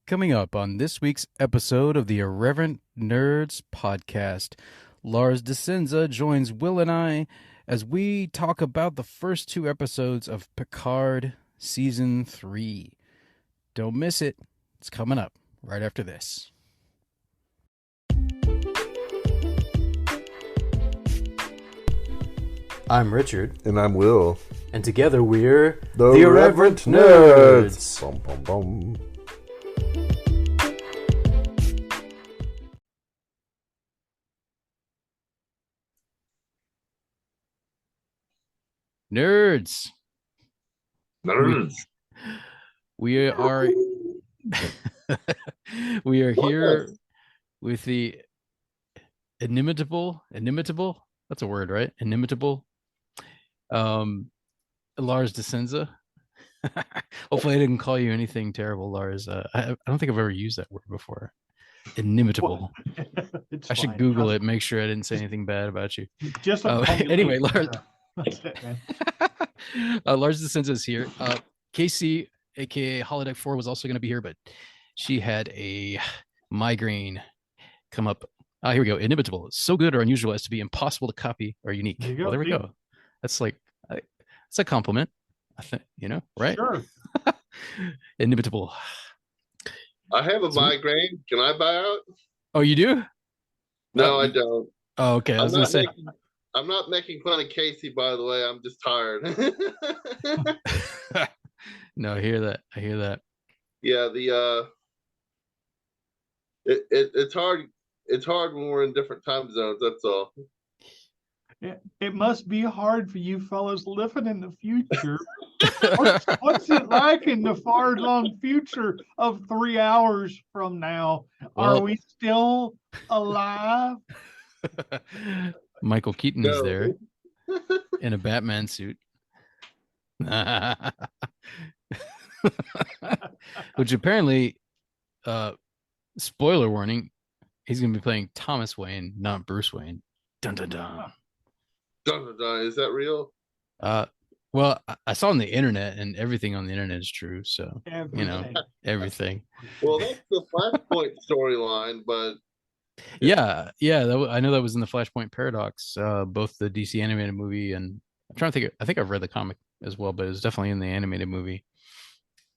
Coming up on this week's episode of the Irreverent Nerds podcast, Lars DeCenza joins Will and I as we talk about the first two episodes of Picard Season 3. Don't miss it. It's coming up right after this. I'm Richard. And I'm Will. And together we're The Irreverent Nerds. Bum, bum, bum. Nerds. Nerds. We are we are here with the inimitable. That's a word, right? Inimitable. Lars DeCenza. Hopefully, I didn't call you anything terrible, Lars. I don't think I've ever used that word before. Inimitable. I should Google it, make sure I didn't say anything bad about you. Just anyway, Lars. That's it, man. Lars DeCenza is here. Casey, aka Holodeck 4, was also going to be here, but she had a migraine come up. Here we go. Inimitable. So good or unusual as to be impossible to copy or unique. There we go. That's like, it's a compliment. I think, right? Sure. Inimitable. I have a migraine. Can I buy out? Oh, you do? No, I don't. Oh, okay. I was going to say. I'm not making fun of Casey, by the way. I'm just tired. No, I hear that. Yeah, it's hard. It's hard when we're in different time zones. That's all. It must be hard for you fellas living in the future. What's it like in the far long future of 3 hours from now? Are we still alive? Michael Keaton is there in a Batman suit. Which apparently, spoiler warning, he's going to be playing Thomas Wayne, not Bruce Wayne. Dun dun dun. Dun, dun, dun. Is that real? Well, I saw on the internet, and everything on the internet is true. So everything. Well, that's the Flashpoint storyline, but yeah. I know that was in the Flashpoint Paradox, both the DC animated movie and I'm trying to think. I think I've read the comic as well, but it was definitely in the animated movie.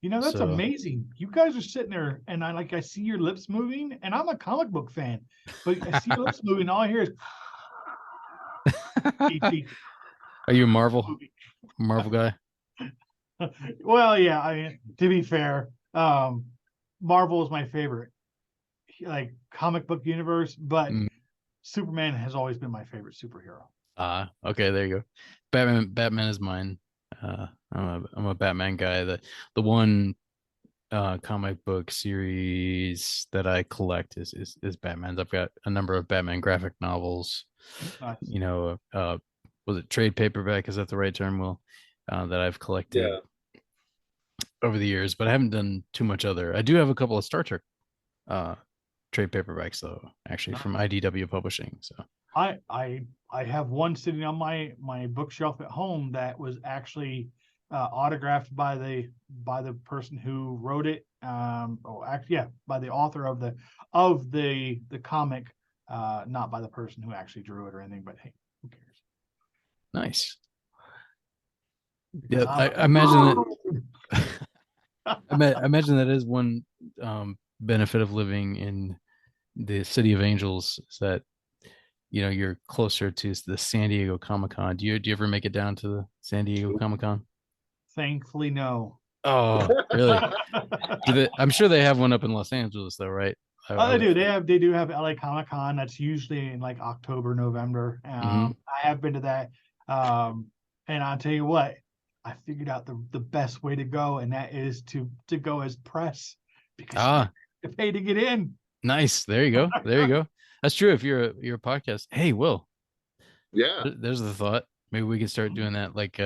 That's amazing. You guys are sitting there, and I see your lips moving, and I'm a comic book fan, but I see your lips moving. All I hear is. Are you a Marvel guy? Well, yeah. I mean, to be fair, Marvel is my favorite, like comic book universe, but Superman has always been my favorite superhero. Okay, there you go. Batman is mine. I'm a Batman guy. The one comic book series that I collect is Batman's. I've got a number of Batman graphic novels. Nice. Was it trade paperback? Is that the right term, Will? That I've collected over the years, but I haven't done too much other. I do have a couple of Star Trek trade paperbacks though, actually from IDW Publishing. So I have one sitting on my bookshelf at home that was actually autographed by the person who wrote it. By the author of the comic, not by the person who actually drew it or anything. But hey, who cares? Nice. Yeah, I imagine that. I imagine that is one benefit of living in the City of Angels, is that you're closer to the San Diego Comic-Con. Do you ever make it down to the San Diego Comic-Con? Thankfully, no. Oh, really? I'm sure they have one up in Los Angeles, though, right? They do. They do have LA Comic-Con. That's usually in like October, November. I have been to that, and I'll tell you what, I figured out the best way to go, and that is to go as press, because you pay to get in. Nice. There you go. That's true. If you're a podcast, hey, Will. Yeah. There's the thought. Maybe we can start doing that. Like,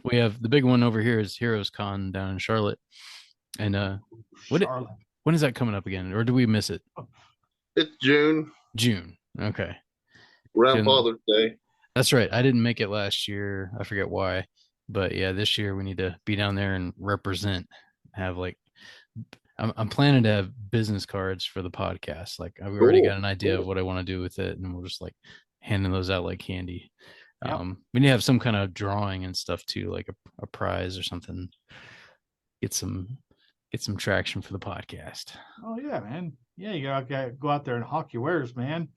we have the big one over here is Heroes Con down in Charlotte, and when is that coming up again, or do we miss it? It's June. Okay. Around Father's Day. That's right. I didn't make it last year. I forget why, but yeah, this year we need to be down there and represent. Have like I'm planning to have business cards for the podcast. Like I've already Cool. got an idea of Cool. what I want to do with it, and we'll just like handing those out like candy. Yep. We need to have some kind of drawing and stuff too, like a prize or something. Get some traction for the podcast. Oh yeah, man. Yeah, you gotta go out there and hawk your wares, man.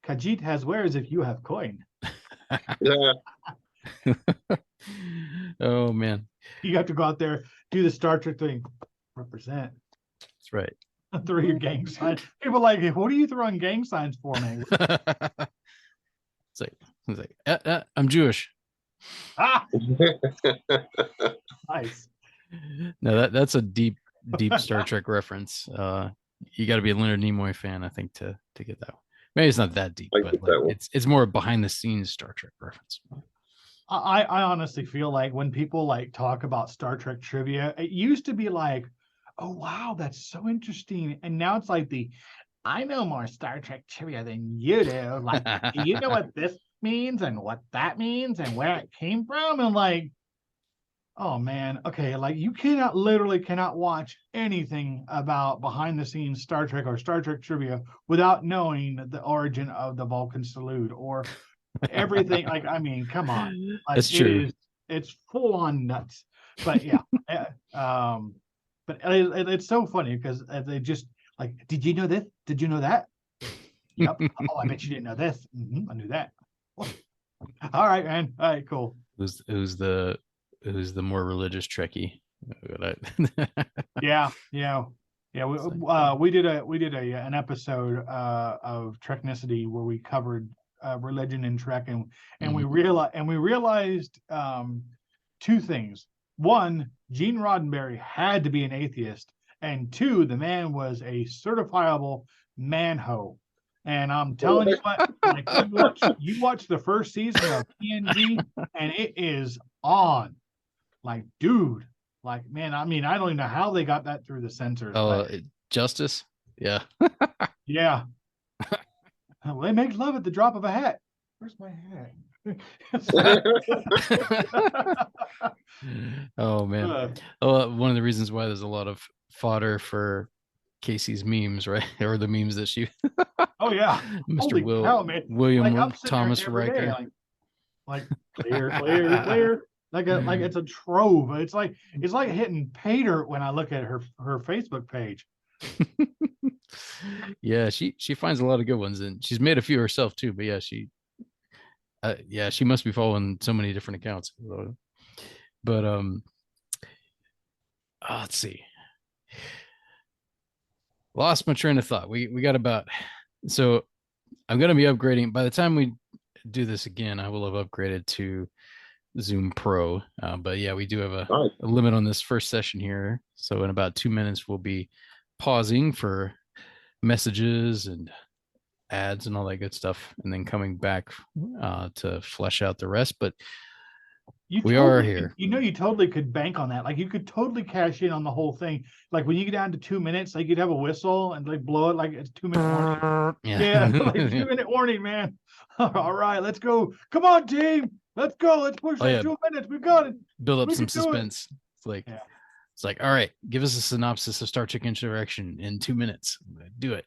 Khajiit has wares if you have coin. Yeah. Oh man, You have to go out there, do the Star Trek thing, represent, that's right. throw your gang sign. People are like, what are you throwing gang signs for, man? It's like I'm Jewish. Ah, nice. No, that's a deep Star Trek reference. You got to be a Leonard Nimoy fan, I think, to get that one. Maybe it's not that deep, I but get like, that one. it's more behind the scenes Star Trek reference. I honestly feel like when people like talk about Star Trek trivia, it used to be like, oh wow, that's so interesting. And now it's like I know more Star Trek trivia than you do. Like, do you know what this means and what that means and where it came from? And like, oh man, okay, like you literally cannot watch anything about behind the scenes Star Trek or Star Trek trivia without knowing the origin of the Vulcan salute or everything. Like, I mean, come on, like That's true. it's full on nuts. But yeah, but it's so funny because they just like, did you know this? Did you know that? Yep. Oh, I bet you didn't know this. I knew that. All right, man. All right, cool. Who's the more religious Trekkie? Yeah, yeah, yeah. We did an episode of Treknicity where we covered religion and Trek, and we realized two things. One, Gene Roddenberry had to be an atheist, and two, the man was a certifiable manho. And I'm telling you what, like you watch the first season of TNG, and it is on. Like, dude, like, man, I mean, I don't even know how they got that through the censors. Oh, But Justice. Yeah. yeah, well, they make love at the drop of a hat. Where's my hat? Oh man. One of the reasons why there's a lot of fodder for Casey's memes, right? Or the memes that she Oh yeah, Mr. holy cow, man! William Like I'm sitting Thomas there every day, Riker. like clear, clear, clear. Like it's a trove. It's like hitting pay dirt when I look at her Facebook page. Yeah, she finds a lot of good ones, and she's made a few herself too. But yeah, she must be following so many different accounts. But let's see. Lost my train of thought. We got about, so I'm gonna be upgrading by the time we do this again. I will have upgraded to Zoom Pro. But yeah, we do have a limit on this first session here. So in about 2 minutes, we'll be pausing for messages and ads and all that good stuff, and then coming back to flesh out the rest. But we are here. You totally could bank on that. Like you could totally cash in on the whole thing. Like when you get down to 2 minutes, like you'd have a whistle and like blow it like it's 2 minute warning. Yeah, like 2 minute warning, man. All right, let's go. Come on, team. Let's go. Let's push 2 minutes. We got it. Build up some suspense. It's like, all right, give us a synopsis of Star Trek Insurrection in 2 minutes. Do it.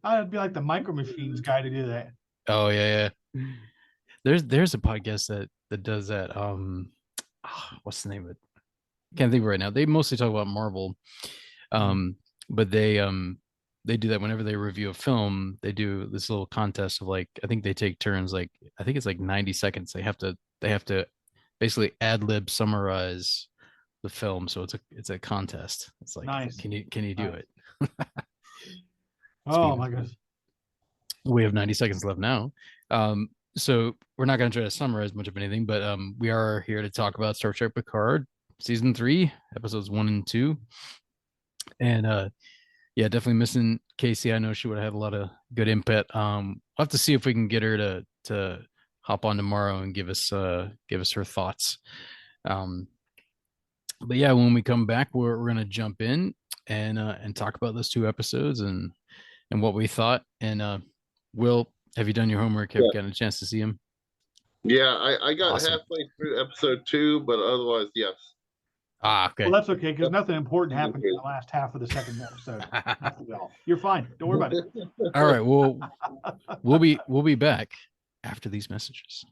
I'd be like the Micro Machines guy to do that. Oh yeah. There's a podcast that does that. What's the name of it? Can't think of it right now. They mostly talk about Marvel. But they do that whenever they review a film. They do this little contest of like, I think they take turns, like I think it's like 90 seconds. They have to basically ad lib summarize the film. So it's a contest. It's like, nice. Can you do it? Oh my goodness. We have 90 seconds left now. So we're not going to try to summarize much of anything, but we are here to talk about Star Trek Picard season 3, episodes 1 and 2. And yeah, definitely missing Casey. I know she would have had a lot of good input. We'll have to see if we can get her to hop on tomorrow and give us her thoughts. But yeah, when we come back, we're gonna jump in and talk about those 2 episodes and what we thought. And Will, have you done your homework? Have you gotten a chance to see him? Yeah, I got halfway through episode 2, but otherwise, yes. Ah, okay. Well, that's okay because nothing important happened in the last half of the second episode. Well, you're fine. Don't worry about it. All right. Well, we'll be back after these messages.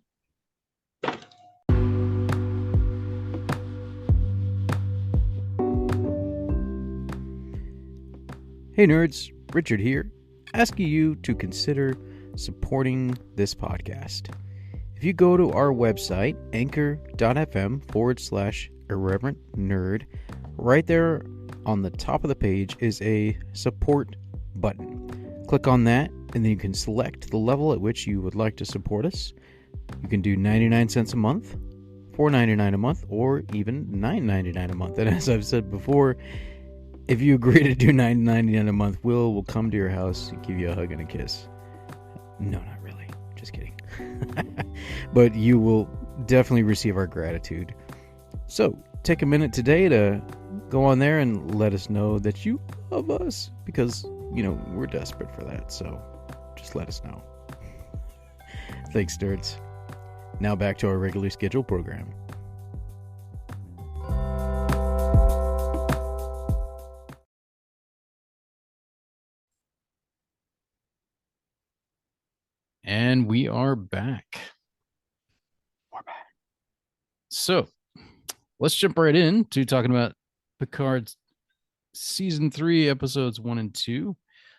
Hey nerds, Richard here, asking you to consider supporting this podcast. If you go to our website, anchor.fm/irreverent nerd, right there on the top of the page is a support button. Click on that, and then you can select the level at which you would like to support us. You can do 99 cents a month, $4.99 a month, or even $9.99 a month. And as I've said before, if you agree to do $9.99 a month, we'll come to your house and give you a hug and a kiss. No, not really. Just kidding. But you will definitely receive our gratitude. So take a minute today to go on there and let us know that you love us, because, you know, we're desperate for that. So just let us know. Thanks, nerds. Now back to our regularly scheduled program. And we are back. So let's jump right in to talking about Picard's season 3, episodes 1 and 2.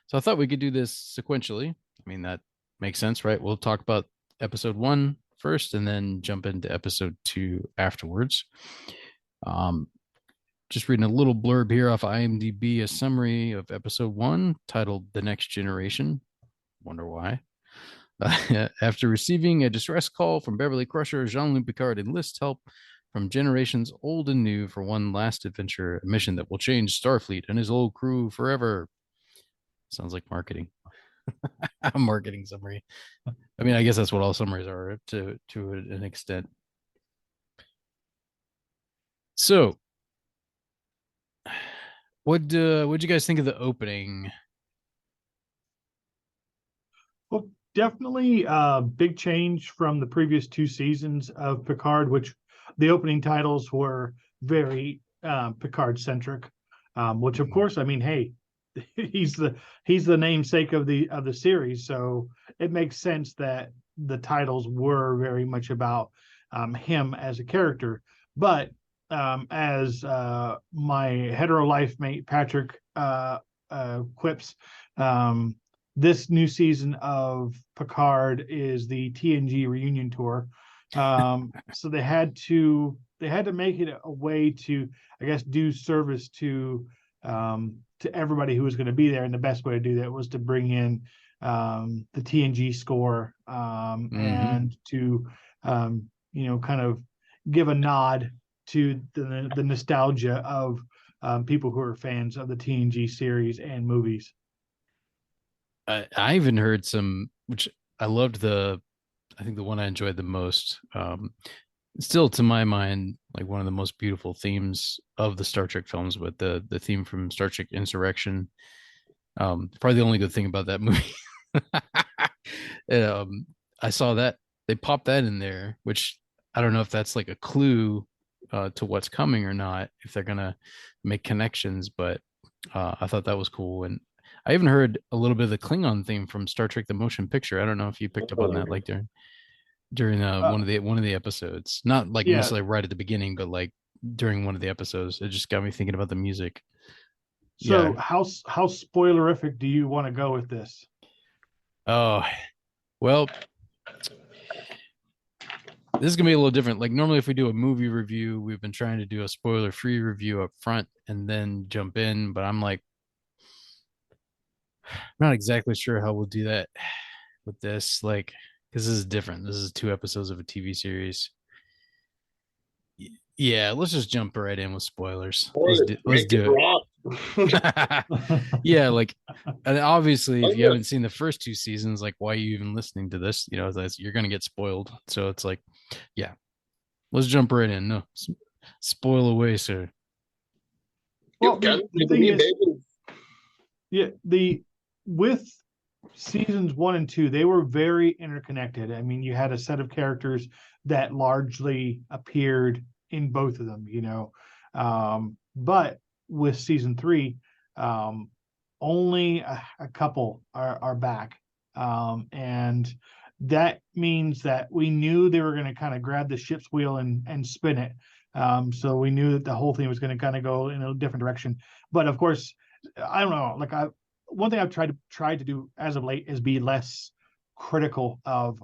So I thought we could do this sequentially. I mean, that makes sense, right? We'll talk about episode 1 first and then jump into episode 2 afterwards. Just reading a little blurb here off IMDb, a summary of episode 1 titled The Next Generation. Wonder why. After receiving a distress call from Beverly Crusher, Jean-Luc Picard enlists help from generations old and new for one last adventure, a mission that will change Starfleet and his old crew forever. Sounds like marketing. A marketing summary. I mean, I guess that's what all summaries are to an extent. So, what'd you guys think of the opening? Well, definitely a big change from the previous 2 seasons of Picard, which the opening titles were very Picard centric. Which of course, I mean, hey, he's the namesake of the series, so it makes sense that the titles were very much about him as a character. But as my hetero life mate Patrick quips, this new season of Picard is the TNG reunion tour. So they had to make it a way to, I guess, do service to everybody who was going to be there. And the best way to do that was to bring in the TNG score and to, kind of give a nod to the nostalgia of people who are fans of the TNG series and movies. I even heard some, which I loved I think the one I enjoyed the most, still to my mind, like one of the most beautiful themes of the Star Trek films, but the theme from Star Trek Insurrection. Probably the only good thing about that movie. I saw that they popped that in there, which I don't know if that's like a clue to what's coming or not, if they're gonna make connections, but I thought that was cool. And I even heard a little bit of the Klingon theme from Star Trek: The Motion Picture. I don't know if you picked up on that, like during one of the episodes, not like necessarily right at the beginning, but like during one of the episodes. It just got me thinking about the music. So how spoilerific do you want to go with this? Oh, well, this is gonna be a little different. Like normally, if we do a movie review, we've been trying to do a spoiler-free review up front and then jump in. But I'm like, not exactly sure how we'll do that with this. Like, because this is different. This is 2 episodes of a TV series. Yeah, let's just jump right in with spoilers. Let's do it. Yeah, like, and obviously, if you haven't seen the first 2 seasons, like, why are you even listening to this? You know, you're gonna get spoiled. So it's like, yeah, let's jump right in. No, spoil away, sir. Well, the thing is, with seasons 1 and 2, they were very interconnected. I mean, you had a set of characters that largely appeared in both of them. But with season 3, only a couple are back. And that means that we knew they were going to kind of grab the ship's wheel and spin it. So we knew that the whole thing was going to kind of go in a different direction. But of course, I don't know. Like one thing I've tried to do as of late is be less critical of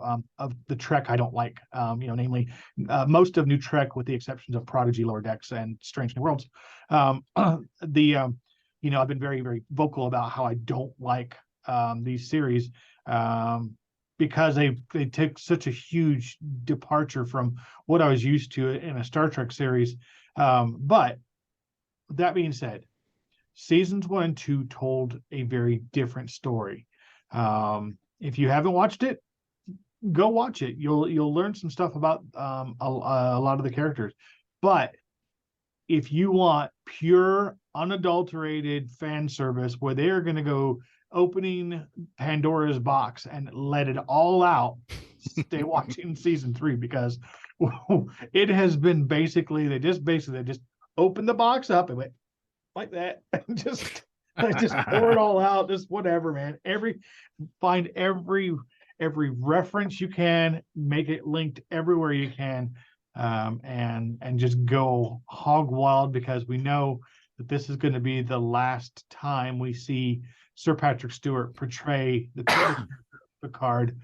the Trek I don't like. Namely, most of New Trek, with the exceptions of Prodigy, Lower Decks, and Strange New Worlds. I've been very, very vocal about how I don't like these series because they took such a huge departure from what I was used to in a Star Trek series. But that being said, seasons 1 and 2 told a very different story. If you haven't watched it, go watch it. You'll learn some stuff about a lot of the characters. But if you want pure, unadulterated fan service where they're going to go opening Pandora's box and let it all out, stay watching season 3, because it has been basically they just opened the box up and went like that and just pour it all out, just whatever, man. Find every reference you can, make it linked everywhere you can, and just go hog wild, because we know that this is going to be the last time we see Sir Patrick Stewart portray the Picard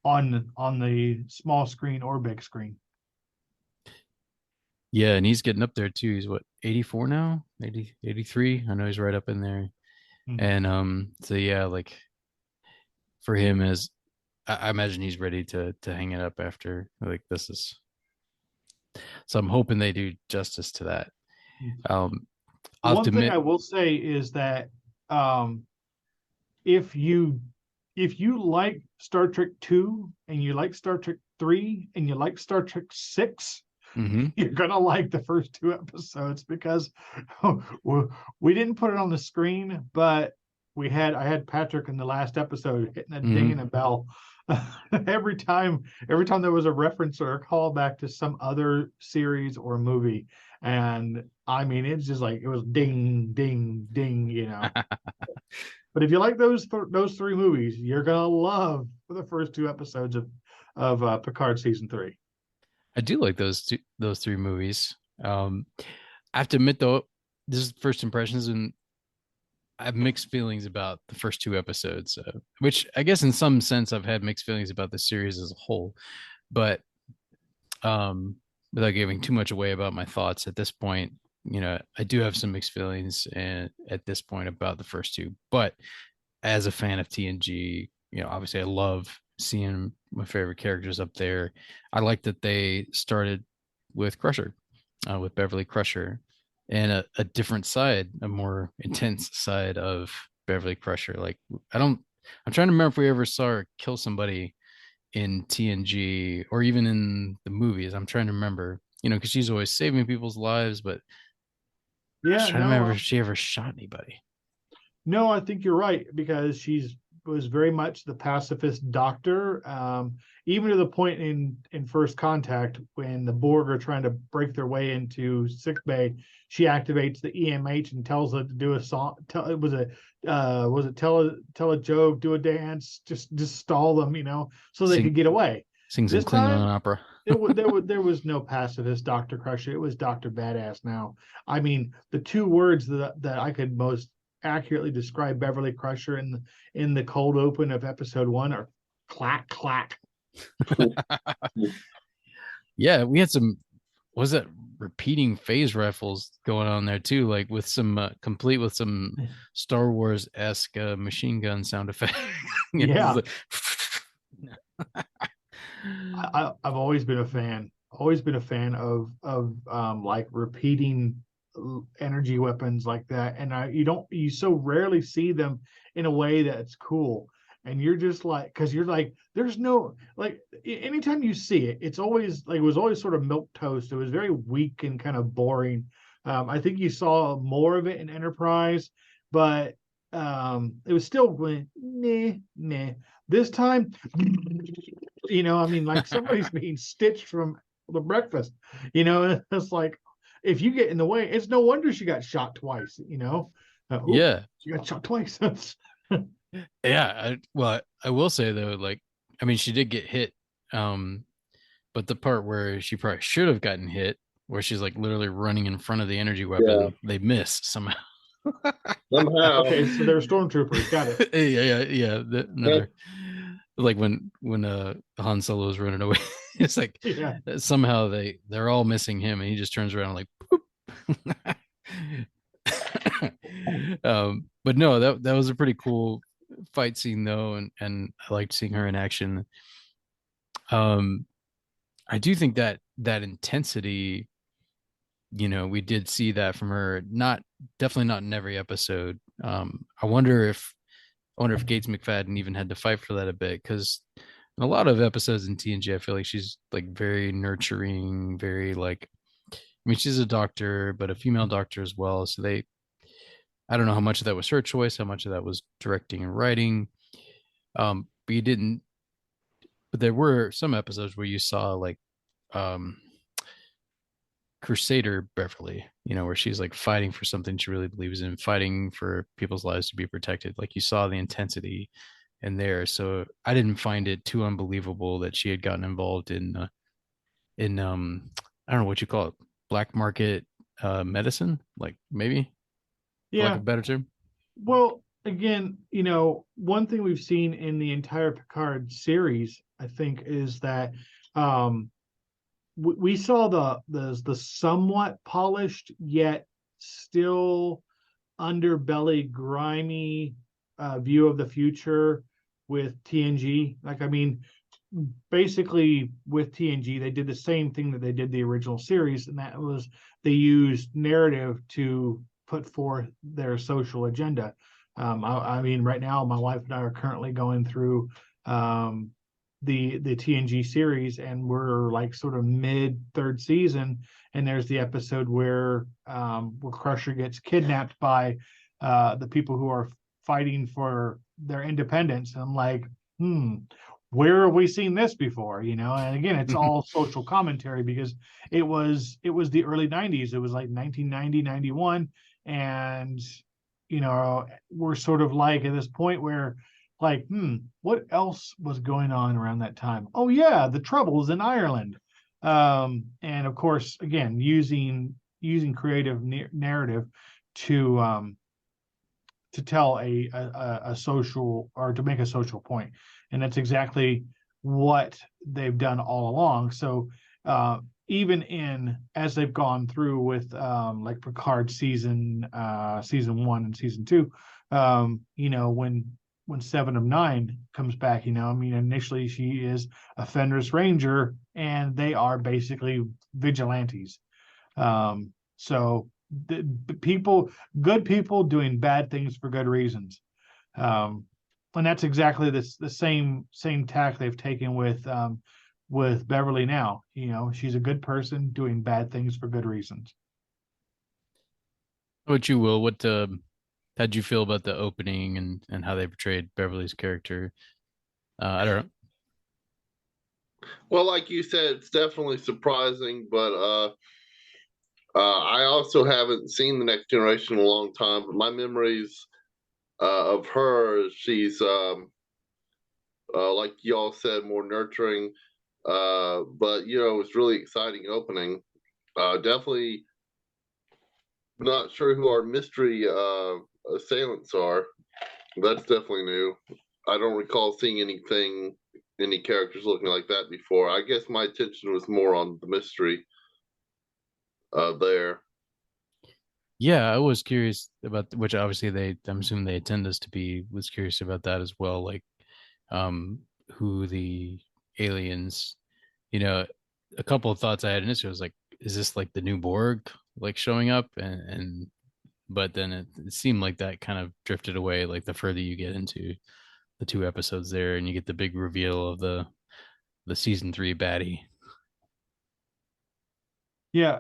on the small screen or big screen. Yeah, and he's getting up there too. He's what, 84 now? 80, 83? I know he's right up in there. Mm-hmm. And so yeah, like for him, as I imagine he's ready to hang it up after like this is. So I'm hoping they do justice to that. One thing I will say is that if you like Star Trek 2 and you like Star Trek 3 and you like Star Trek 6, you're gonna like the first 2 episodes, because we didn't put it on the screen, but I had Patrick in the last episode hitting a ding and a bell every time there was a reference or a callback to some other series or movie. And I mean, it's just like it was ding, ding, ding, But if you like those 3 movies, you're gonna love the first 2 episodes of Picard season 3. I do like those 3 movies. I have to admit though, this is first impressions, and I have mixed feelings about the first 2 episodes, which I guess in some sense I've had mixed feelings about the series as a whole. But without giving too much away about my thoughts at this point, I do have some mixed feelings at this point about the first 2. But as a fan of TNG, obviously I love seeing my favorite characters up there. I like that they started with Crusher, with Beverly Crusher, and a different side, a more intense side of Beverly Crusher. Like I'm trying to remember if we ever saw her kill somebody in TNG or even in the movies. I'm trying to remember, because she's always saving people's lives, but yeah, I'm trying to remember if she ever shot anybody. No, I think you're right, because she was very much the pacifist doctor, even to the point in First Contact when the Borg are trying to break their way into sickbay. She activates the EMH and tells it to do a song. Tell a joke, do a dance, just stall them, so they could get away. Sing some Klingon opera. There was no pacifist Dr. Crusher. It was Dr. Badass. Now, I mean, the 2 words that I could most accurately describe Beverly Crusher in the cold open of episode 1 are clack clack. Yeah, we had some, was it repeating phase rifles going on there too, like with some complete with some Star Wars-esque machine gun sound effect. Yeah. I've always been a fan of like repeating energy weapons like that, and you so rarely see them in a way that's cool, and you're just like, because you're like, there's no, like, anytime you see it, it was always sort of milk toast. It was very weak and kind of boring. I think you saw more of it in Enterprise, but it was still meh. This time, I mean, like somebody's being stitched from the breakfast, it's like, if you get in the way, it's no wonder she got shot twice. Yeah. She got shot twice. Yeah. I will say though, like, I mean, she did get hit. But the part where she probably should have gotten hit, where she's like literally running in front of the energy Yeah. weapon, they miss somehow. Somehow. Okay, so they're stormtroopers. Got it. Yeah. Another, like when Han Solo is running away, it's like Yeah. somehow they're all missing him, and he just turns around like. But no, that was a pretty cool fight scene though, and I liked seeing her in action. Um, I do think that intensity, we did see that from her. Not definitely not in every episode. I wonder if Gates McFadden even had to fight for that a bit, because in a lot of episodes in TNG, I feel like she's like very nurturing, very like. I mean, she's a doctor, but a female doctor as well. So I don't know how much of that was her choice, how much of that was directing and writing. But you didn't. But there were some episodes where you saw like um Crusader Beverly, where she's like fighting for something she really believes in, fighting for people's lives to be protected. Like you saw the intensity in there. So I didn't find it too unbelievable that she had gotten involved in I don't know what you call it, black market medicine, like maybe for lack Yeah. of a better term. Well, again, one thing we've seen in the entire Picard series, I think, is that we saw the somewhat polished yet still underbelly grimy view of the future with TNG. Like, I mean, basically with TNG, they did the same thing that they did the original series, and that was they used narrative to put forth their social agenda. I mean, right now, my wife and I are currently going through the TNG series, and we're like sort of mid third season, and there's the episode where Crusher gets kidnapped by the people who are fighting for their independence. And I'm like, where have we seen this before? And again, it's all social commentary, because it was the early 90s. It was like 1990, 91. And we're sort of like at this point where like, what else was going on around that time? Oh yeah, the Troubles in Ireland. And of course, again, using creative narrative to tell a social, or to make a social point. And that's exactly what they've done all along. So even as they've gone through with like Picard season 1 and season 2, when Seven of Nine comes back, I mean, initially she is a Fenris Ranger, and they are basically vigilantes. So the good people doing bad things for good reasons. And that's exactly the same tack they've taken with Beverly now. She's a good person doing bad things for good reasons. What you will, how'd you feel about the opening and how they portrayed Beverly's character? I don't know. Well, like you said, it's definitely surprising, but I also haven't seen The Next Generation in a long time. But my memories of her, she's like y'all said, more nurturing. But it's really exciting opening. Definitely not sure who our mystery assailants are. That's definitely new. I don't recall seeing any characters looking like that before. I guess my attention was more on the mystery there. Yeah, I was curious about, which obviously I'm assuming they intend us to be, was curious about that as well, like who the aliens, a couple of thoughts I had initially was like, is this like the new Borg like showing up? And but then it seemed like that kind of drifted away, like the further you get into the two episodes there, and you get the big reveal of the season 3 baddie. Yeah,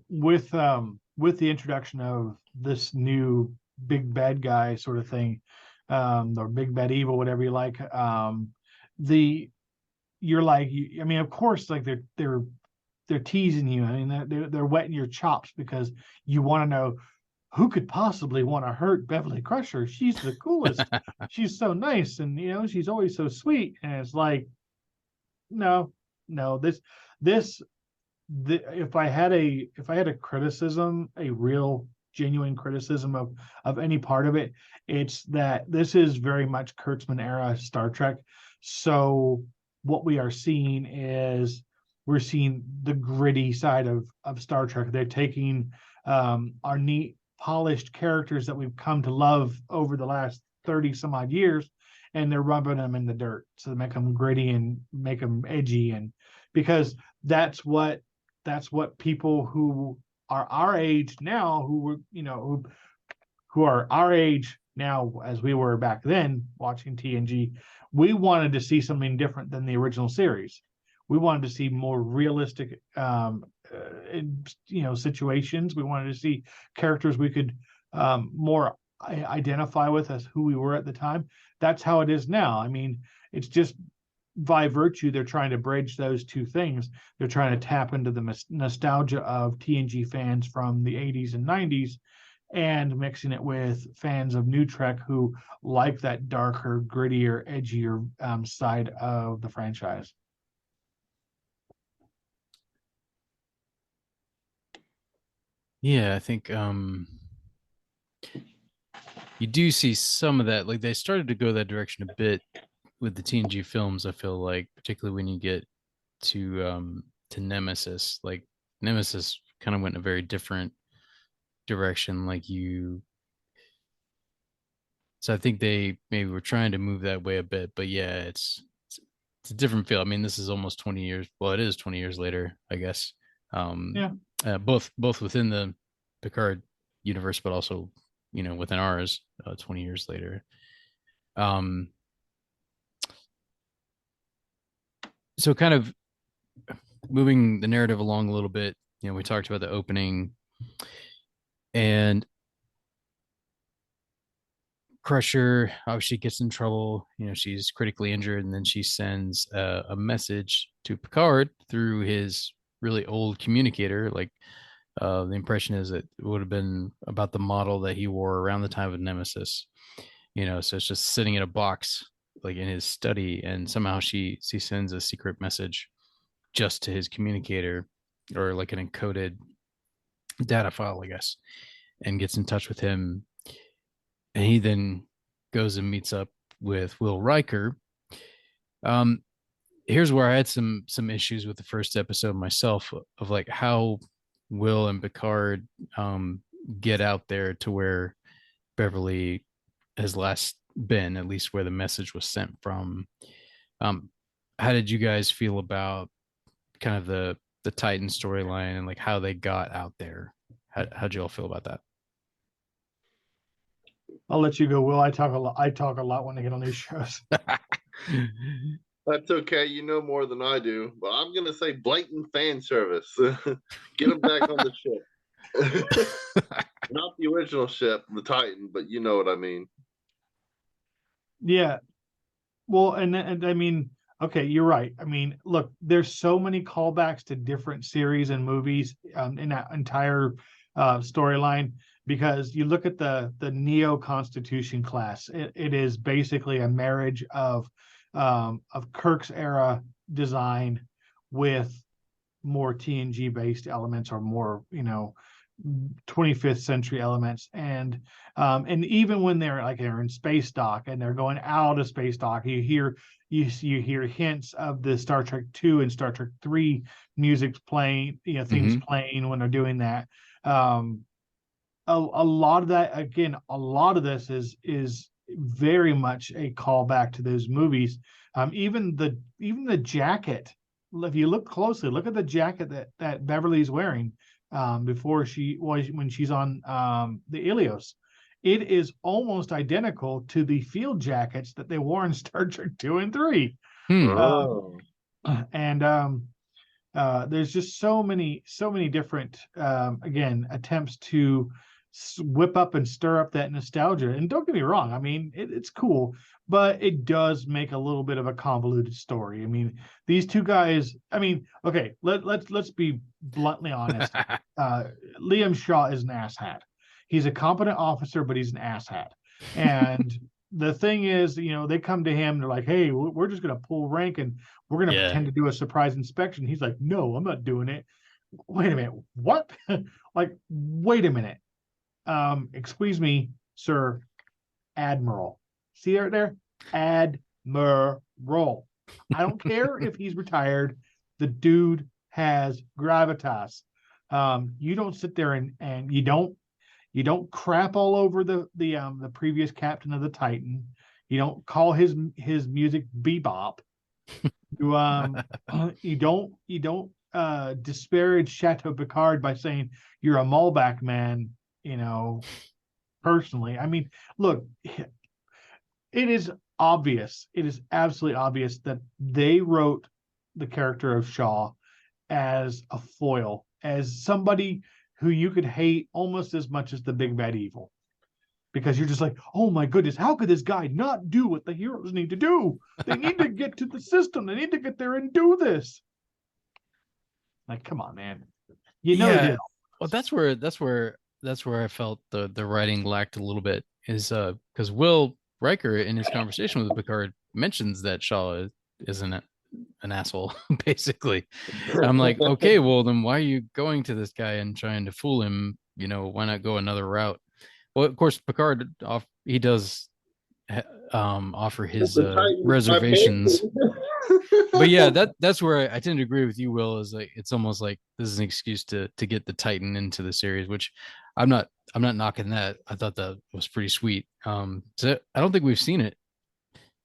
with the introduction of this new big bad guy sort of thing, or big bad evil, whatever you like. I mean, of course, like they're teasing you. I mean, they're wetting your chops because you want to know who could possibly want to hurt Beverly Crusher. She's the coolest. She's so nice, and she's always so sweet. And it's like, no, no, if I had a criticism, a real genuine criticism of any part of it, it's that this is very much Kurtzman era Star Trek. So what we are seeing is we're seeing the gritty side of Star Trek. They're taking our neat polished characters that we've come to love over the last 30 some odd years, and they're rubbing them in the dirt to make them gritty and make them edgy. And because that's what people who are our age now, who are our age now as we were back then watching TNG, we wanted to see something different than the original series. We wanted to see more realistic situations. We wanted to see characters we could more identify with as who we were at the time. That's how it is now. I mean, it's just by virtue they're trying to bridge those two things. They're trying to tap into the nostalgia of TNG fans from the 80s and 90s and mixing it with fans of New Trek who like that darker, grittier, edgier side of the franchise. Yeah, I think you do see some of that. Like they started to go that direction a bit with the TNG films, I feel like, particularly when you get to Nemesis. Like Nemesis kind of went in a very different direction. So I think they maybe were trying to move that way a bit, but yeah, it's a different feel. I mean, this is almost 20 years. Well, it is 20 years later, I guess. Yeah. Both within the Picard universe, but also within ours, 20 years later. So kind of moving the narrative along a little bit. We talked about the opening, and Crusher obviously gets in trouble. She's critically injured, and then she sends a message to Picard through his really old communicator. Like the impression is that it would have been about the model that he wore around the time of Nemesis. So it's just sitting in a box like in his study, and somehow she sends a secret message just to his communicator, or like an encoded data file, I guess, and gets in touch with him. And he then goes and meets up with Will Riker. Here's where I had some issues with the first episode myself, of like how Will and Picard get out there to where Beverly has last been, at least where the message was sent from. How did you guys feel about kind of the Titan storyline and like how they got out there? How'd you all feel about that? I'll let you go, Will. I talk a lot when I get on these shows. That's okay. You know more than I do, but I'm going to say blatant fan service. Get them back on the ship. Not the original ship, the Titan, but you know what I mean. Yeah. Well, and I mean, okay, you're right. I mean, look, there's so many callbacks to different series and movies in that entire storyline, because you look at the Neo Constitution class. It is basically a marriage of Kirk's era design with more TNG based elements, or more 25th century elements. And even when they're in space dock and they're going out of space dock, you hear hints of the Star Trek 2 and Star Trek 3 music's playing, things playing when they're doing that. A lot of that, again, a lot of this is very much a callback to those movies. Even the jacket, if you look closely, look at the jacket that Beverly's wearing before when she's on the Ilios. It is almost identical to the field jackets that they wore in Star Trek 2 and 3. There's just so many different again attempts to whip up and stir up that nostalgia. And don't get me wrong, I mean, it's cool, but it does make a little bit of a convoluted story. I mean, these two guys, I mean, okay, let's be bluntly honest. Liam Shaw is an asshat. He's a competent officer, but he's an asshat. And the thing is, they come to him, they're like, hey, we're just going to pull rank and we're going to pretend to do a surprise inspection. He's like, no, I'm not doing it. Wait a minute. What? Like, wait a minute. Excuse me, sir, Admiral. See there? Admiral. I don't care if he's retired. The dude has gravitas. You don't sit there and you don't crap all over the previous captain of the Titan. You don't call his music bebop. You don't disparage Chateau Picard by saying you're a Malbec man, personally. I mean, look, it is obvious. It is absolutely obvious that they wrote the character of Shaw as a foil, as somebody who you could hate almost as much as the big bad evil. Because you're just like, oh my goodness, how could this guy not do what the heroes need to do? They need to get to the system. They need to get there and do this. Like, come on, man. They did. Well, that's where I felt the writing lacked a little bit, is because Will Riker in his conversation with Picard mentions that Shaw isn't an asshole, basically. I'm like, okay, well then why are you going to this guy and trying to fool him? Why not go another route? Well, of course, Picard he does offer his reservations. But yeah, that's where I tend to agree with you, Will, is like it's almost like this is an excuse to get the Titan into the series, which I'm not knocking that. I thought that was pretty sweet. So I don't think we've seen it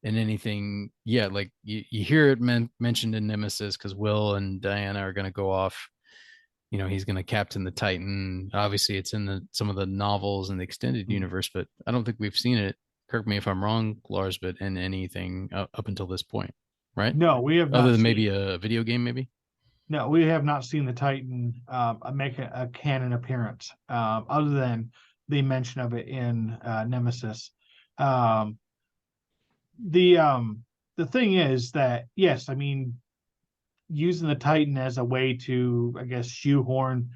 in anything yet. Like you hear it mentioned in Nemesis because Will and Diana are going to go off. He's going to captain the Titan. Obviously, it's in some of the novels and the extended universe, but I don't think we've seen it. Correct me if I'm wrong, Lars, but in anything up until this point, right? No, we have not. Other than maybe a video game, maybe? No, we have not seen the Titan make a canon appearance, other than the mention of it in Nemesis. The thing is that, yes, I mein, using the Titan as a way to, I guess, shoehorn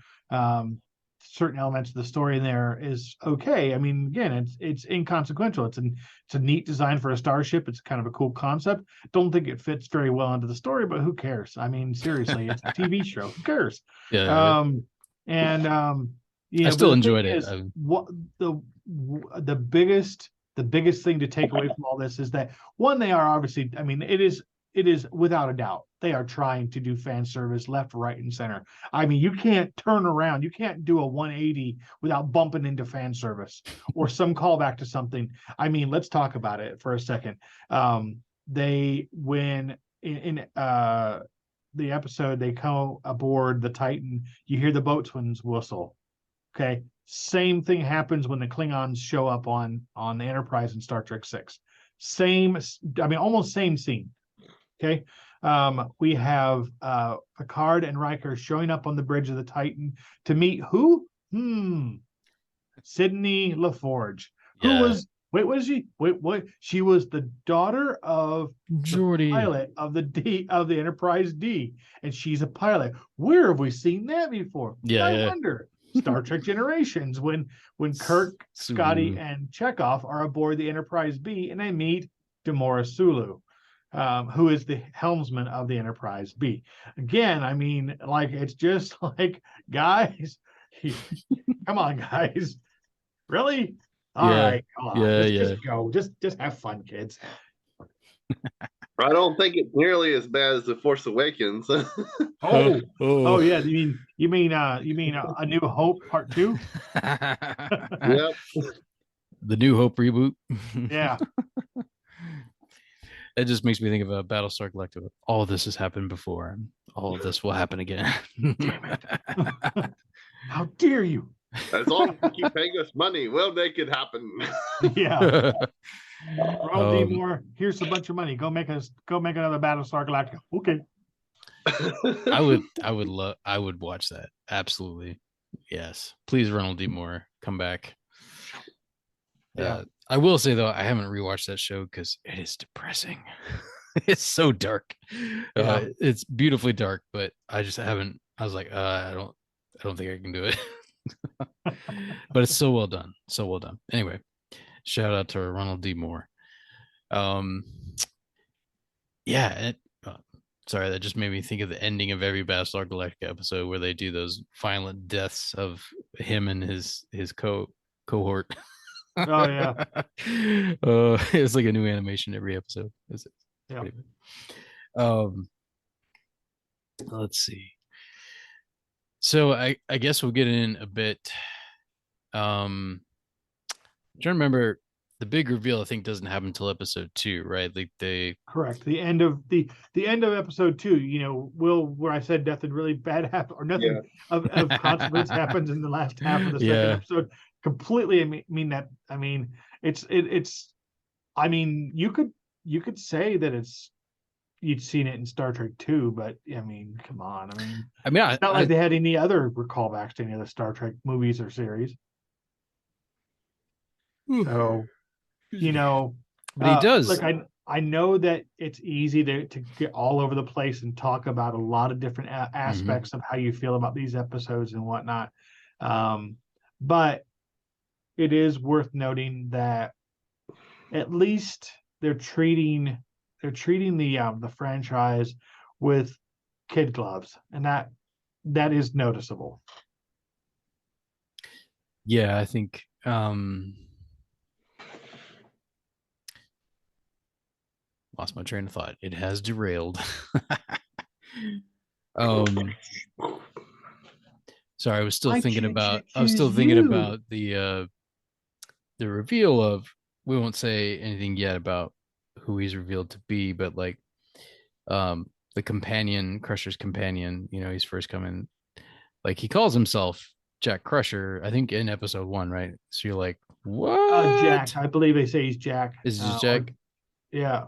certain elements of the story in there is okay. I mean, again, it's inconsequential. It's a neat design for a starship. It's kind of a cool concept. Don't think it fits very well into the story, but who cares? I mean, seriously, it's a TV show. Who cares? Yeah. I still enjoyed it. What the biggest thing to take away from all this is that, one, they are obviously, I mean, it is without a doubt, they are trying to do fan service left, right, and center. I mean, you can't turn around. You can't do a 180 without bumping into fan service or some callback to something. I mean, let's talk about it for a second. When in the episode, they come aboard the Titan, you hear the boatswain's whistle. Okay. Same thing happens when the Klingons show up on the Enterprise in Star Trek 6. Almost same scene. Okay. We have Picard and Riker showing up on the bridge of the Titan to meet who? Sidney LaForge. Yeah. Who was, was she? What? She was the daughter of Geordi, the pilot of the Enterprise D, and she's a pilot. Where have we seen that before? I wonder. Star Trek Generations, when Kirk, Scotty, and Chekhov are aboard the Enterprise B, and they meet Demora Sulu, who is the helmsman of the Enterprise B. Again, I mean, like, it's just like, guys, come on, guys, really? All right, come on, just go, just have fun, kids. I don't think it's nearly as bad as The Force Awakens. Oh yeah. You mean A New Hope Part 2? Yep. The New Hope reboot. Yeah. It just makes me think of a Battlestar Galactica. All of this has happened before. All of this will happen again. Damn it. How dare you? As long as you keep paying us money, we'll make it happen. Yeah. Ronald D. Moore, here's a bunch of money. Go make another Battlestar Galactica. Okay. I would watch that. Absolutely. Yes. Please, Ronald D. Moore, come back. Yeah. I will say though, I haven't rewatched that show because it is depressing. It's so dark. Yeah. It's beautifully dark, but I just haven't. I was like, I don't think I can do it. But it's so well done, so well done. Anyway, shout out to Ronald D. Moore. Um, yeah. Sorry, that just made me think of the ending of every Battlestar Galactica episode where they do those violent deaths of him and his cohort. Oh yeah. It's like a new animation every episode. It's Yeah. pretty good. Let's see. So I guess we'll get in a bit. I'm trying to remember the big reveal. I think doesn't happen until episode 2, right? Like they. Correct. The end of episode 2, where I said nothing really bad happened or nothing Yeah. of consequence happens in the last half of the second Yeah. episode. Completely. It's you could say that you'd seen it in Star Trek 2, but come on. I mean, It's not like they had any other callbacks to any other Star Trek movies or series. So, but he does. like I know that it's easy to get all over the place and talk about a lot of different aspects of how you feel about these episodes and whatnot. But it is worth noting that at least they're treating the franchise with kid gloves, and that is noticeable. Yeah, I think lost my train of thought. It has derailed. um Sorry, I was still thinking about the reveal of, we won't say anything yet about who he's revealed to be, but like the companion, Crusher's companion, he's first coming, like he calls himself Jack Crusher, I think in episode 1, right? So you're like, what? Jack, I believe they say he's Jack. Is it just Jack? Yeah.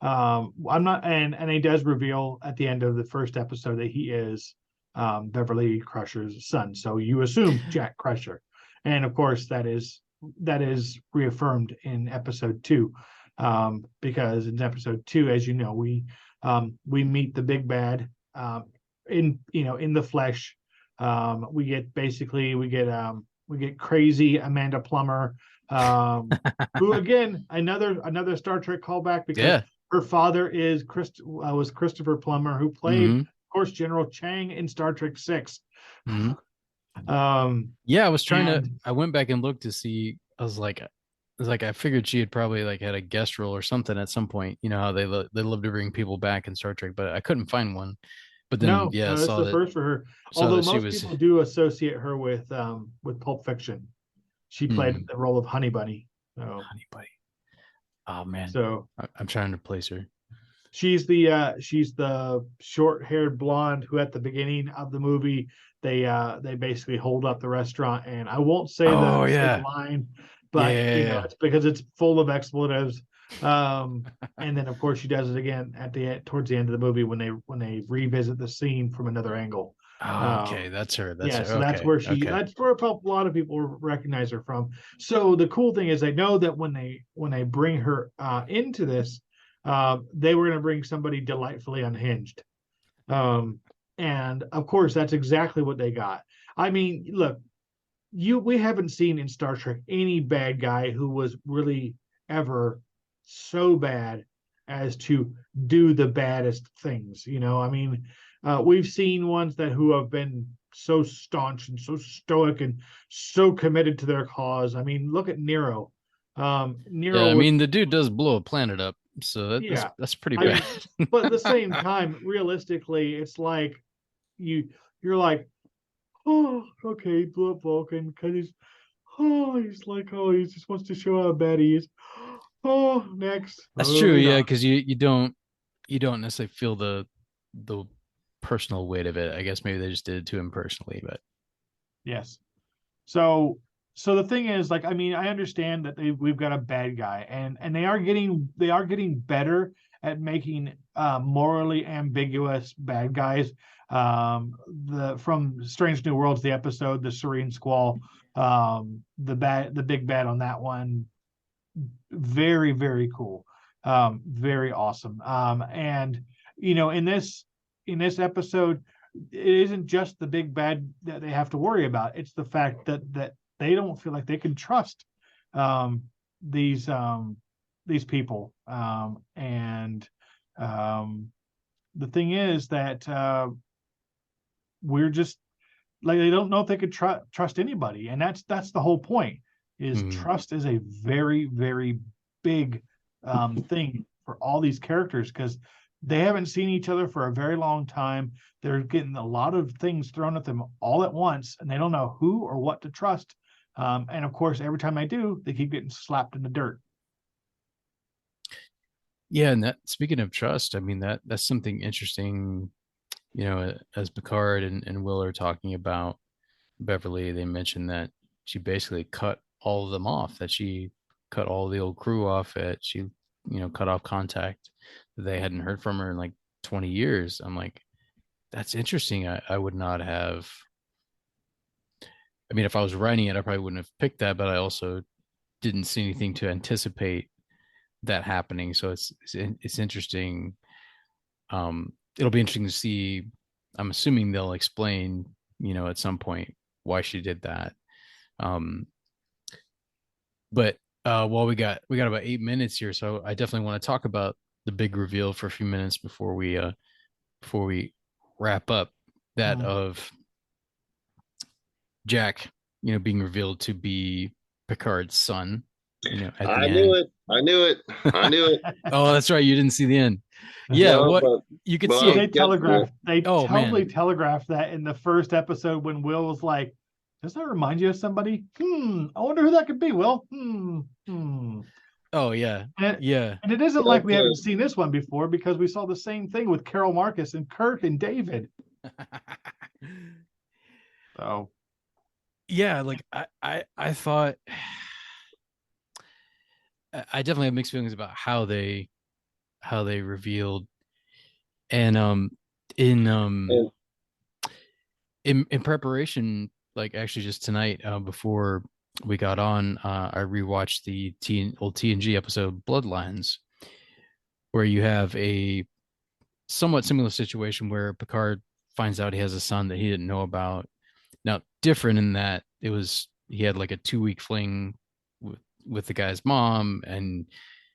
I'm not, and he does reveal at the end of the first episode that he is Beverly Crusher's son. So you assume Jack Crusher, and of course that is reaffirmed in episode 2, because in episode 2, as you know, we meet the big bad in the flesh. We get crazy Amanda Plummer, who again another Star Trek callback, because her father was Christopher Plummer, who played, of course, General Chang in Star Trek 6. Yeah, I was I went back and looked to see. I was like, I figured she had probably like had a guest role or something at some point. You know how they love to bring people back in Star Trek, but I couldn't find one. But then no, it's the first for her. Although most people do associate her with Pulp Fiction. She played the role of Honey Bunny. So. Honey Bunny. Oh man. So I'm trying to place her. She's the short-haired blonde who at the beginning of the movie they basically hold up the restaurant, and I won't say the line, but it's because it's full of expletives. And then of course she does it again towards the end of the movie when they revisit the scene from another angle. Okay, that's her. So that's where that's where a lot of people recognize her from. So the cool thing is, I know that when they bring her into this, they were going to bring somebody delightfully unhinged, and of course that's exactly what they got. I mean, look, we haven't seen in Star Trek any bad guy who was really ever so bad as to do the baddest things. We've seen ones who have been so staunch and so stoic and so committed to their cause. I mean, look at Nero. The dude does blow a planet up, so that's pretty bad. But at the same time, realistically, it's like you're like, oh, okay, he blew up Vulcan because he just wants to show how bad he is. Oh, next. That's true, yeah, because you don't necessarily feel the personal weight of it. I guess maybe they just did it to him personally, but yes. So the thing is, like, I mean, I understand that we've got a bad guy, and they are getting better at making morally ambiguous bad guys. The from Strange New Worlds, the episode, the Serene Squall, the big bad on that one, very, very cool, very awesome. And in this episode, it isn't just the big bad that they have to worry about. It's the fact that they don't feel like they can trust um, these people. And the thing is that we're just like, they don't know if they could trust anybody, and that's the whole point. Is trust is a very, very big thing for all these characters, because they haven't seen each other for a very long time. They're getting a lot of things thrown at them all at once, and they don't know who or what to trust. And of course, every time they do, they keep getting slapped in the dirt. Yeah, and that, speaking of trust, I mean, that's something interesting. As Picard and Will are talking about Beverly, they mentioned that she basically cut all of them off, that she cut all the old crew off, that she, cut off contact. They hadn't heard from her in like 20 years. I'm like, that's interesting. I would not have. I mean, if I was writing it, I probably wouldn't have picked that, but I also didn't see anything to anticipate that happening. So it's interesting. It'll be interesting to see. I'm assuming they'll explain, at some point why she did that. But while we got about 8 minutes here, so I definitely want to talk about the big reveal for a few minutes before we wrap up. That of Jack, being revealed to be Picard's son. At the end. I knew it. Oh, that's right. You didn't see the end. Yeah, No, you could see. They telegraphed. They totally telegraphed that in the first episode when Will was like, "Does that remind you of somebody? I wonder who that could be." Will. Oh yeah, yeah. And it isn't like we haven't seen this one before, because we saw the same thing with Carol Marcus and Kirk and David. So, yeah, like I thought. I definitely have mixed feelings about how they revealed, and in preparation, like actually just tonight, before we got on, I rewatched the old TNG episode Bloodlines, where you have a somewhat similar situation where Picard finds out he has a son that he didn't know about. Now, different in that he had like a 2-week fling with the guy's mom, and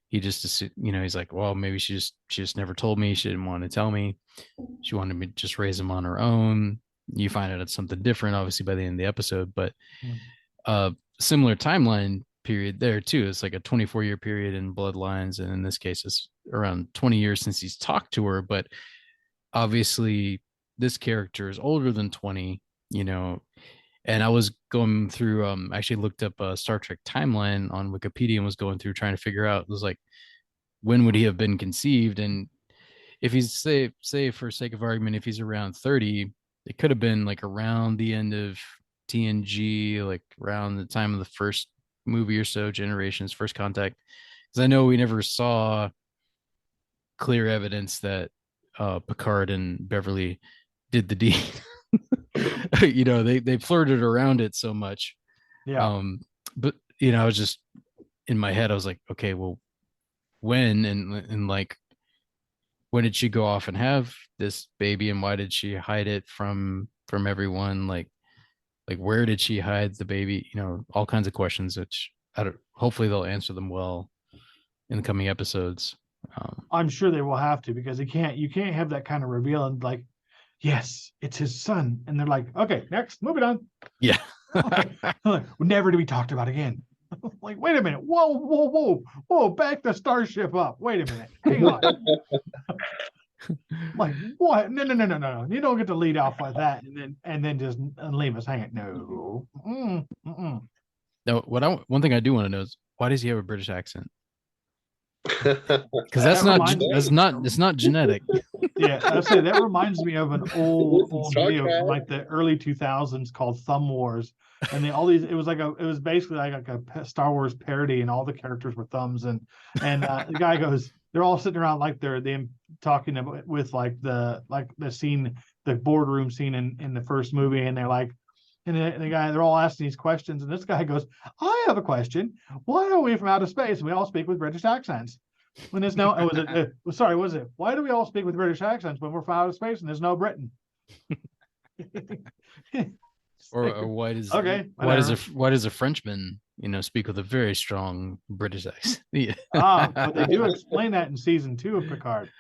he just, he's like, well, maybe she just never told me. She didn't want to tell me. She wanted me to just raise him on her own. You find out it's something different, obviously, by the end of the episode, but similar timeline period there too. It's like a 24-year period in Bloodlines, and in this case, it's around 20 years since he's talked to her. But obviously, this character is older than 20. And I was going through, actually looked up a Star Trek timeline on Wikipedia and was going through trying to figure out, it was like, when would he have been conceived? And if he's, say for sake of argument, if he's around 30, it could have been like around the end of TNG, like around the time of the first movie or so, Generations, First Contact. Because I know we never saw clear evidence that Picard and Beverly did the deed. They flirted around it so much. Yeah. But I was just, in my head, I was like, okay, well, when and like, when did she go off and have this baby, and why did she hide it from everyone? Like where did she hide the baby? All kinds of questions, which hopefully they'll answer them well in the coming episodes. I'm sure they will have to, because you can't have that kind of reveal and like, yes, it's his son, and they're like, okay, next, moving on. Yeah. Never to be talked about again. Like, wait a minute, whoa, back the starship up. Wait a minute, hang on. Like, what? No. You don't get to lead off like that and then just leave us hanging. No. No, one thing I do want to know is, why does he have a British accent? Because that's That not reminds- it's not genetic. Yeah, I say that reminds me of an old Star video Trek. from like the early 2000s called Thumb Wars, and all these it was basically like a Star Wars parody, and all the characters were thumbs, and the guy goes, they're all sitting around like they're talking about, with like the scene, the boardroom scene in the first movie, and they're like, and the guy, they're all asking these questions, and this guy goes, I have a question. Why are we from outer space and we all speak with British accents? When there's no, was it? Why do we all speak with British accents when we're from outer space and there's no Britain? Or why does why does a Frenchman speak with a very strong British accent? Yeah. But they do explain that in season 2 of Picard.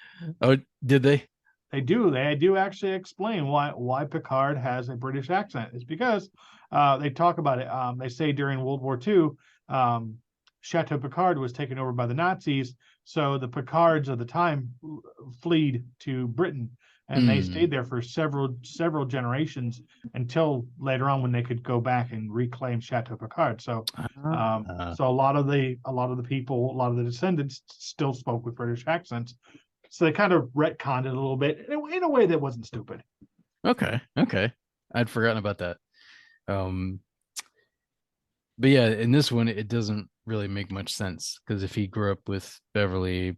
Oh, did they? They do actually explain why Picard has a British accent. It's because they talk about it. They say during World War II, Chateau Picard was taken over by the Nazis, so the Picards of the time fled to Britain, and they stayed there for several generations until later on when they could go back and reclaim Chateau Picard. So, so a lot of the people, a lot of the descendants still spoke with British accents. So they kind of retconned it a little bit in a way that wasn't stupid. Okay. I'd forgotten about that. But yeah, in this one, it doesn't really make much sense, because if he grew up with Beverly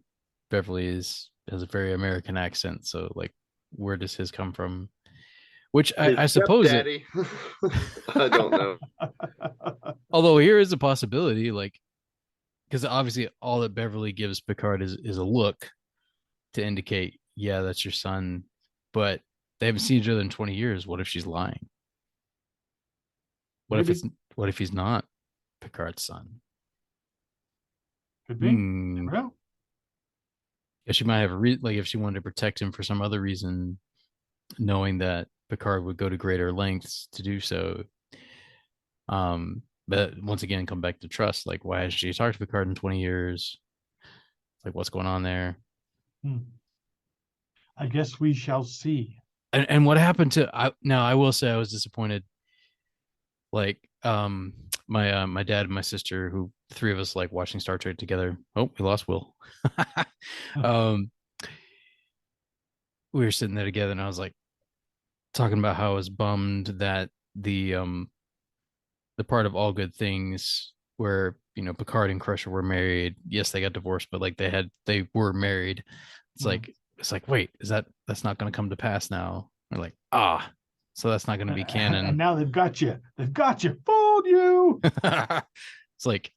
has a very American accent. So like, where does his come from? Which I suppose Daddy. I don't know. Although here is a possibility, like, because obviously all that Beverly gives Picard is a look to indicate, yeah, that's your son, but they haven't seen each other in 20 years. What if she's lying? What if he's not Picard's son? Could be. Well, Yeah, she might have like, if she wanted to protect him for some other reason, knowing that Picard would go to greater lengths to do so. But once again, come back to trust. Like, why has she talked to Picard in 20 years? Like, what's going on there? I guess we shall see. And what happened to now? I will say I was disappointed. Like, my dad and my sister, who three of us like watching Star Trek together. Oh, we lost Will. We were sitting there together, and I was like talking about how I was bummed that the part of All Good Things where Picard and Crusher were married. Yes, they got divorced, but like they were married. It's like, wait, that's not going to come to pass now? We're like, so that's not going to be canon. And now they've got you. Fooled you. It's like,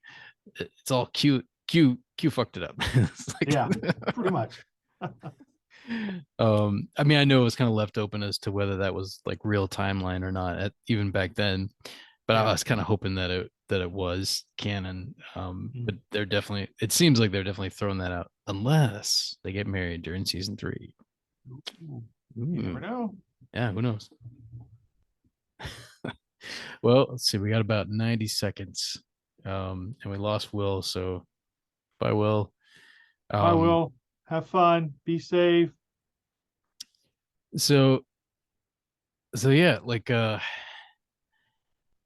it's all cute. Q fucked it up. Like, yeah, pretty much. I mean, I know it was kind of left open as to whether that was like real timeline or not, even back then, but I was kind of hoping that it was canon. But it seems like they're definitely throwing that out, unless they get married during season 3. You never know. Yeah, who knows? Well, let's see. We got about 90 seconds, and we lost Will. So, bye, Will. Bye, Will. Have fun. Be safe. So yeah, like we'll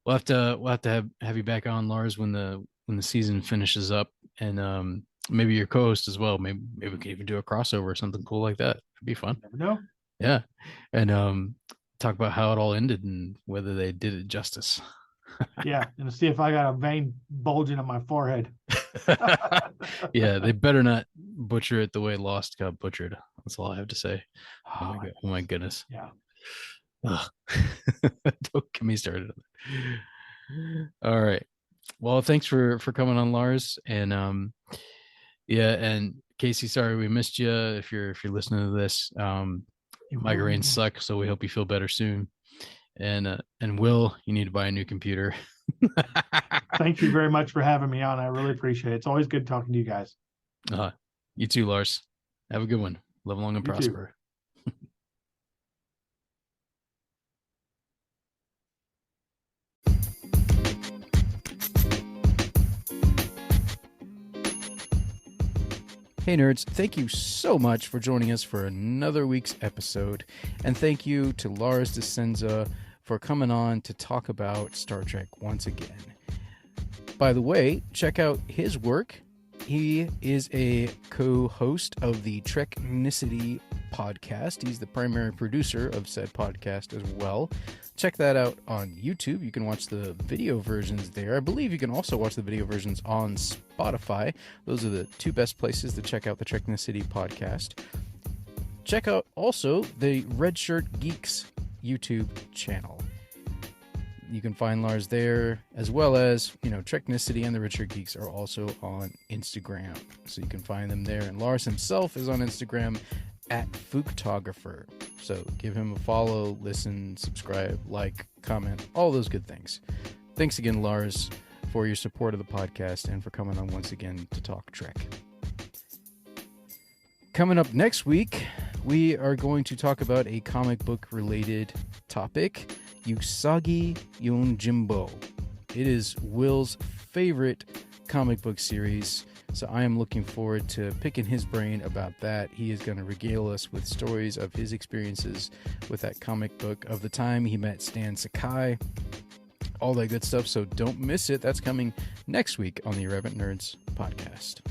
have to have you back on, Lars, when the season finishes up, and maybe your co-host as well. Maybe we can even do a crossover or something cool like that. It'd be fun. Never know. Yeah, and talk about how it all ended and whether they did it justice. Yeah, and see if I got a vein bulging on my forehead. Yeah, they better not butcher it the way Lost got butchered. That's all I have to say. Oh my goodness. Yeah. Don't get me started. All right. Well, thanks for coming on, Lars. And yeah, and Casey, sorry we missed you. If you're listening to this, migraines suck, so we hope you feel better soon. And Will, you need to buy a new computer. Thank you very much for having me on. I really appreciate it. It's always good talking to you guys. You too, Lars. Have a good one. Live long and prosper. Hey nerds, thank you so much for joining us for another week's episode. And thank you to Lars DeSenza for coming on to talk about Star Trek once again. By the way, check out his work He is a co-host of the Treknicity podcast. He's the primary producer of said podcast as well. Check that out on YouTube. You can watch the video versions there. I believe you can also watch the video versions on Spotify. Those are the two best places to check out the Treknicity podcast. Check out also the Red Shirt Geeks YouTube channel. You can find Lars there, as well as, Treknicity and the Red Shirt Geeks are also on Instagram. So you can find them there. And Lars himself is on Instagram at Photographer. So give him a follow, listen, subscribe, like, comment, all those good things. Thanks again, Lars, for your support of the podcast and for coming on once again to talk Trek. Coming up next week, we are going to talk about a comic book related topic, Usagi Yonjimbo. It is Will's favorite comic book series, so I am looking forward to picking his brain about that. He is going to regale us with stories of his experiences with that comic book, of the time he met Stan Sakai, all that good stuff, so don't miss it. That's coming next week on the Irreverent Nerds podcast.